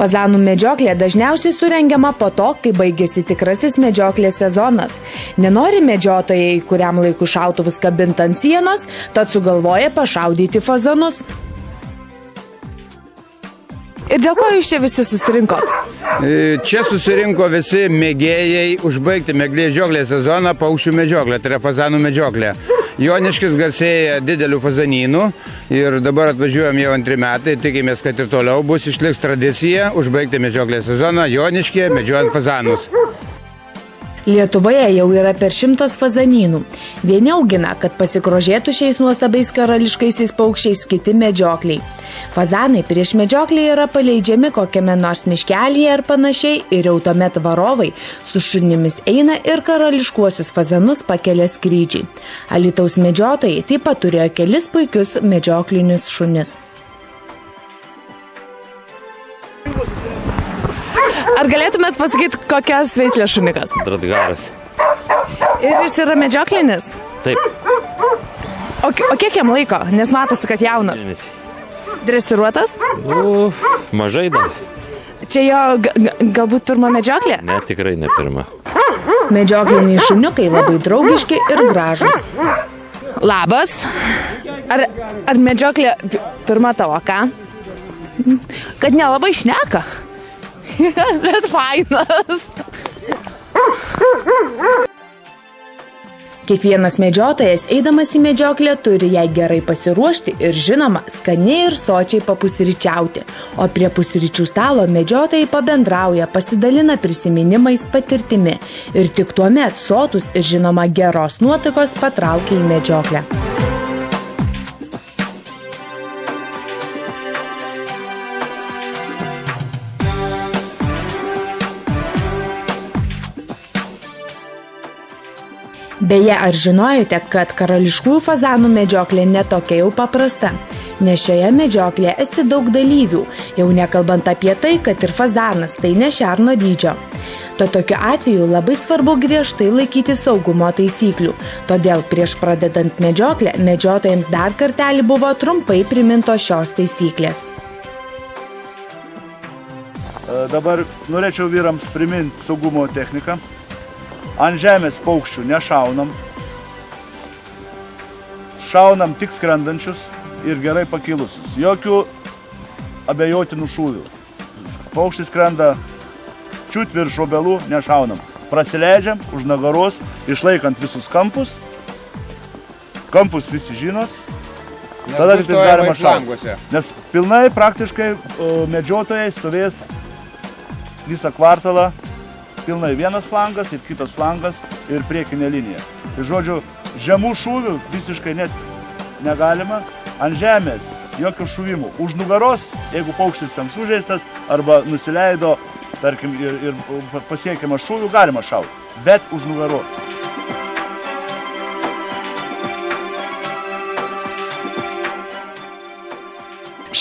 Fazanų medžioklė dažniausiai surengiama po to, kai baigėsi tikrasis medžioklės sezonas. Nenori medžiotojai kuriam laiku šautuvus kabinti ant sienos, tad sugalvoja pašaudyti fazanus. Ir dėl ko jūs čia visi susirinko? Čia susirinko visi mėgėjai užbaigti medžioklės sezoną paukščių medžioklę, tai yra fazanų medžioklė. Joniškis garsėja didelių fazanynų ir dabar atvažiuojam jau 2 metai, tikimės, kad ir toliau bus išliks tradicija užbaigti medžioklės sezoną Joniškyje medžiojant fazanus. Lietuvoje jau yra per 100 fazanynų. Vieni augina, kad pasigrožėtų šiais nuostabiais karališkaisiais paukščiais, kiti medžiokliai. Fazanai prieš medžioklį yra paleidžiami kokiame nors miškelyje ar panašiai ir jau tuomet varovai su šunimis eina ir karališkuosius fazanus pakelia skrydžiai. Alytaus medžiotojai taip pat turėjo kelis puikius medžioklinius šunis. Ar galėtumėt pasakyti, kokias veislės šunikas? Dradgaras. Ir jis yra medžioklinis? Taip. O kiek jam laiko? Nes matosi, kad jaunas. Mėnesį. Dresiruotas? Mažai dar. Čia jo galbūt pirma medžioklė? Ne, tikrai ne pirma. Medžiokliniai šuniukai labai draugiški ir gražūs. Labas. Ar medžioklė pirma tavo, ką? Kad nelabai šneka. Bet fainas. Kiekvienas medžiotojas, eidamas į medžioklę, turi jai gerai pasiruošti ir žinoma, skaniai ir sočiai papusryčiauti. O prie pusryčių stalo medžiotojai pabendrauja, pasidalina prisiminimais, patirtimi. Ir tik tuomet sotus ir žinoma geros nuotaikos patraukia į medžioklę. Beje, ar žinojote, kad karališkųjų fazanų medžioklė netokia jau paprasta? Nes šioje medžioklėje esi daug dalyvių, jau nekalbant apie tai, kad ir fazanas tai ne šerno dydžio. Tad tokiu atveju labai svarbu griežtai laikyti saugumo taisyklių. Todėl prieš pradedant medžioklę, medžiotojams dar kartelį buvo trumpai primintos šios taisyklės. Dabar norėčiau vyrams priminti saugumo techniką. Ant žemės paukščių nešaunam. Šaunam tik skrendančius ir gerai pakilusius. Jokių abejotinų šūvių. Paukštis skrenda čiut virš obelų, nešaunam. Prasileidžiam už nugaros, išlaikant visus kampus. Kampus visi žinot. Tada tik galima šauti. Nes pilnai praktiškai medžiotojai stovės visą kvartalą. Pilnai vienas flangas ir kitas flangas ir priekinė linija. Tai žodžiu, žemų šūvių visiškai net negalima. Ant žemės jokių šūvimų. Už nugaros, jeigu paukštis tam sužeistas arba nusileido, tarkim, ir pasiekiama šūvių, galima šauti. Bet už nugaros.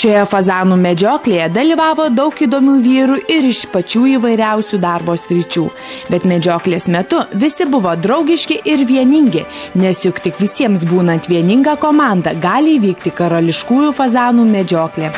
Šioje fazanų medžioklėje dalyvavo daug įdomių vyrų ir iš pačių įvairiausių darbo sričių. Bet medžioklės metu visi buvo draugiški ir vieningi, nes juk tik visiems būnant vieninga komanda gali įvykti karališkųjų fazanų medžioklė.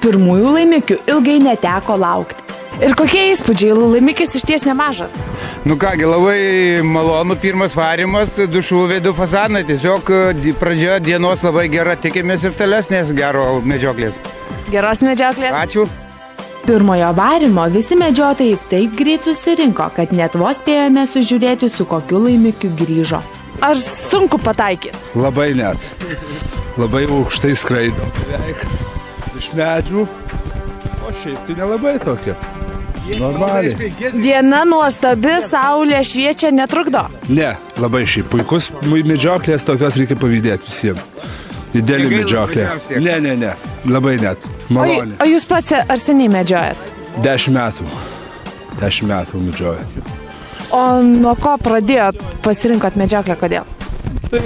Pirmųjų laimikių ilgai neteko laukti. Ir kokie įspūdžiai, laimikis išties nemažas? Nu kągi, labai malonu, pirmas varimas, 2 šūviai, 2 fazanai, tiesiog pradžia dienos labai gera, tikimės ir tolesnės gero medžioklės. Geros medžioklės. Ačiū. Pirmojo varimo visi medžiotojai taip greit susirinko, kad net vos spėjome sužiūrėti, su kokiu laimikiu grįžo. Ar sunku pataikyti? Labai net. Labai aukštai skraido. Iš medžių, o šiaip tai nelabai tokia. Normaliai. Diena nuostabi, saulė šviečia, netrukdo? Ne, Labai šiaip puikus medžioklės, tokios reikia pavydėti visiems. Didelį medžioklę. Ne. Labai net. Malonė. O jūs pats ar seniai medžiojat? 10 metų. 10 metų medžioju. O nuo ko pradėjot pasirinkot medžioklę, kodėl? Tai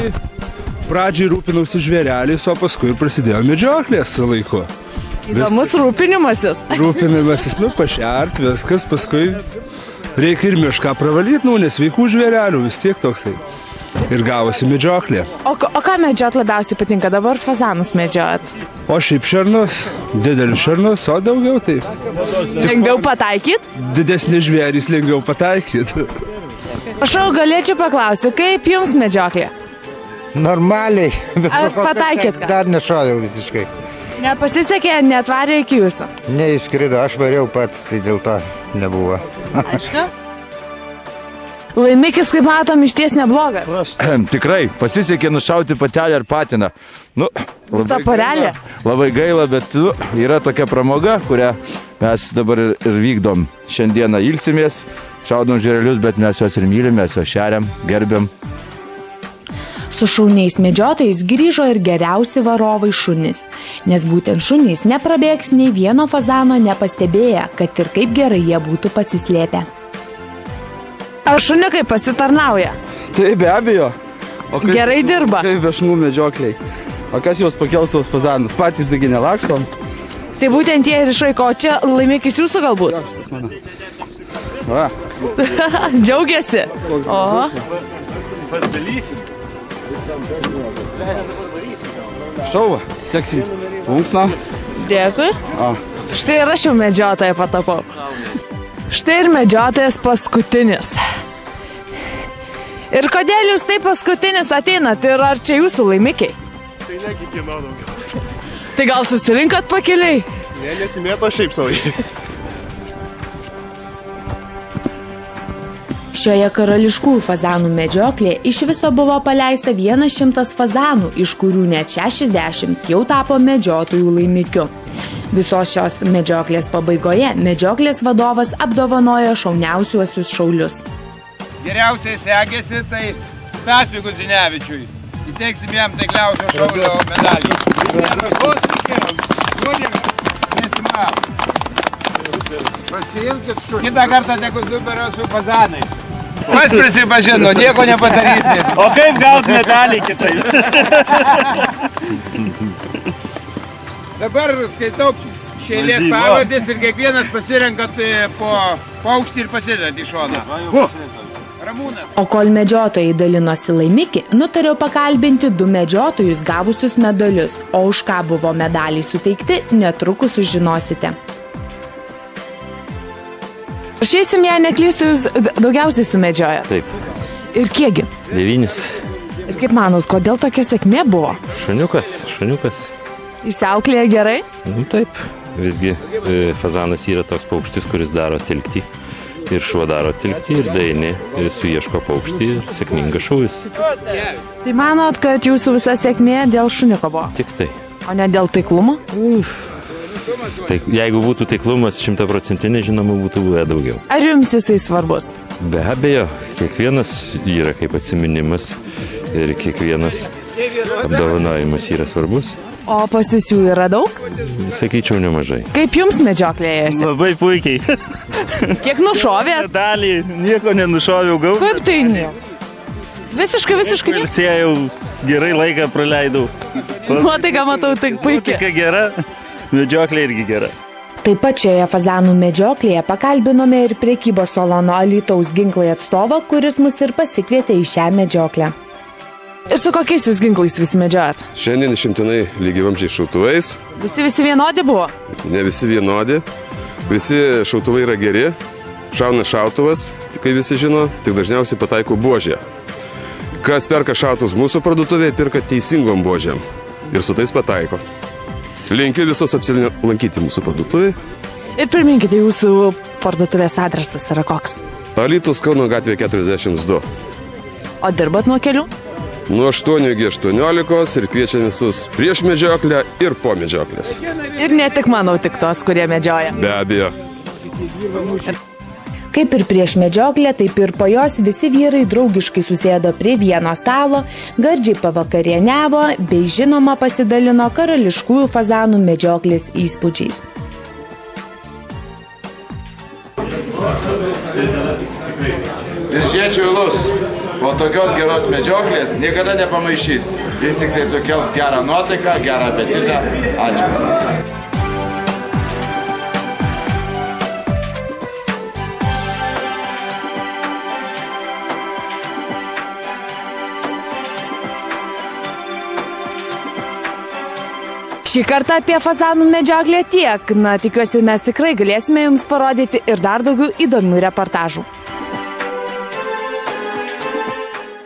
pradžiai rūpinausi žvėreliais, o paskui prasidėjo medžioklės su laiku. Įdomus rūpinimasis. Rūpinimasis, pašert, viskas, paskui reikia ir mišką pravalyti, nesveikų žvėrelių, vis tiek toksai. Ir gavosi medžioklė. O ką medžiot labiausiai patinka? Dabar fazanus medžiot. O šiaip šernus, didelius šernus, o daugiau tai. Lengviau pataikyt? Didesni žvėrys lengviau pataikyt. Prašau, galėčiau paklausyti, kaip jums medžioklė? Normaliai. Ar pataikėt ką? Dar nešojau visiškai. Nepasisekė, netvarė iki jūsų? Neišskrido, aš variau pats, tai dėl to nebuvo. Aišku. Laimikis, kaip matom, išties neblogas. Tikrai, pasisekė nušauti patelę ar patiną. Visa porelė? Labai gaila, bet yra tokia pramoga, kurią mes dabar ir vykdom. Šiandieną ilsimės, šaudom žvėrelius, bet mes juos ir mylim, mes juos šeriam, gerbiam. Su šauniais medžiotojais grįžo ir geriausi varovai šunys, nes būtent šunys neprabėgs nei vieno fazano nepastebėję, kad ir kaip gerai jie būtų pasislėpę. Ar šuniukai pasitarnauja? Tai be abejo. Gerai dirba. Kaip vešmų medžiokliai. O kas juos pakels tuos fazanus? Patys taigi nelakstom. Tai būtent jie ir išraiko, o čia laimikis jūsų galbūt? Šitas mano. Va. Džiaugiasi. Oho. Pasidalysim. Šauva, seksim. Unksna. Dėkui. Štai ir aš jau medžiotoją patapau. Štai ir medžiotojas paskutinis. Ir kodėl jūs taip paskutinis ateinat ir ar čia jūsų laimikiai? Tai negi kieno daugiau. Tai gal susirinkot pakeliai? Ne, nesimėto šiaip savai. Šioje karališkųjų fazanų medžioklėje iš viso buvo paleista 100 fazanų, iš kurių net 60 jau tapo medžiotojų laimikiu. Visos šios medžioklės pabaigoje medžioklės vadovas apdovanojo šauniausiuosius šaulius. Geriausiai sekėsi tai Stasiui Gudzinevičiui. Įteiksim jam taikliausio šaulio medalį. Kitą kartą tegu Zuberio su fazanai. Pats prisipažino, nieko nepadarysi. O kaip gaut medalį kitaip? Dabar skaitau šeilės pavardės ir kiekvienas pasirenkat po paukštį ir pasidedat į šoną. Ramūnas. O kol medžiotojai dalinosi laimikį, nutariau pakalbinti 2 medžiotojus gavusius medalius, o už ką buvo medaliai suteikti, netrukus sužinosite. Prašysim, jei neklystu, jūs daugiausiai sumedžiojat. Taip. Ir kiekgi? 9. Ir kaip manot, kodėl tokia sėkmė buvo? Šuniukas. Įsiauklėja gerai? Taip. Visgi fazanas yra toks paukštis, kuris daro tilktį. Ir šuo daro tilktį ir daini suieško paukštį ir sėkmingas šūvis. Tai manot, kad jūsų visa sėkmė dėl šuniuko buvo? Tik tai. O ne dėl taiklumo? Tai jeigu būtų taiklumas 100%, žinoma, būtų buvę daugiau. Ar jums jisai svarbus? Be abejo, kiekvienas yra kaip atsiminimas ir kiekvienas apdovanojimas yra svarbus. O pas jūs jų yra daug? Sakyčiau, nemažai. Kaip jums medžioklėjasi? Labai puikiai. Kiek nušovėt? Dalį, nieko nenušoviau, gau. Kaip tai ne? Visiškai ne? Sėjau, gerai laiką praleidau. Nuotaika matau, tai puikiai. Nuotaika gera, medžioklė irgi gera. Taip pat šioje fazanų medžioklėje pakalbinome ir prekybos salono Alytaus ginklai atstovą, kuris mus ir pasikvietė į šią medžioklę. Ir su kokiais jūs ginklais visi medžiojat? Šiandien išimtinai lygiavamzdžiais šautuvais. Visi vienodi buvo? Ne visi vienodi. Visi šautuvai yra geri. Šauna šautuvas, kai visi žino, tik dažniausiai pataiko buožė. Kas perka šautuvus mūsų parduotuvėje, perka teisingom buožėm. Ir su tais pataiko. Linkiu visus apsilankyti mūsų parduotuvėje. Ir priminkite, jūsų parduotuvės adresas yra koks? Alytus Kauno gatvė 42. O dirbat nuo kelių? Nuo 8 iki 18 ir kviečiam visus prieš medžioklę ir po medžioklės. Ir ne tik manau, tik tos, kurie medžioja. Be abejo. Kaip ir prieš medžioklę, taip ir po jos visi vyrai draugiškai susėdo prie vieno stalo, gardžiai pavakarieniavo bei žinoma pasidalino karališkųjų fazanų medžioklės įspūdžiais. Biržiečių ilus, po tokios geros medžioklės niekada nepamaišys. Jis tik tai sukels gerą nuotaiką, gerą apetitą. Ačiū. Šį kartą apie fazanų medžioklę tiek. Tikiuosi, mes tikrai galėsime jums parodyti ir dar daugiau įdomių reportažų.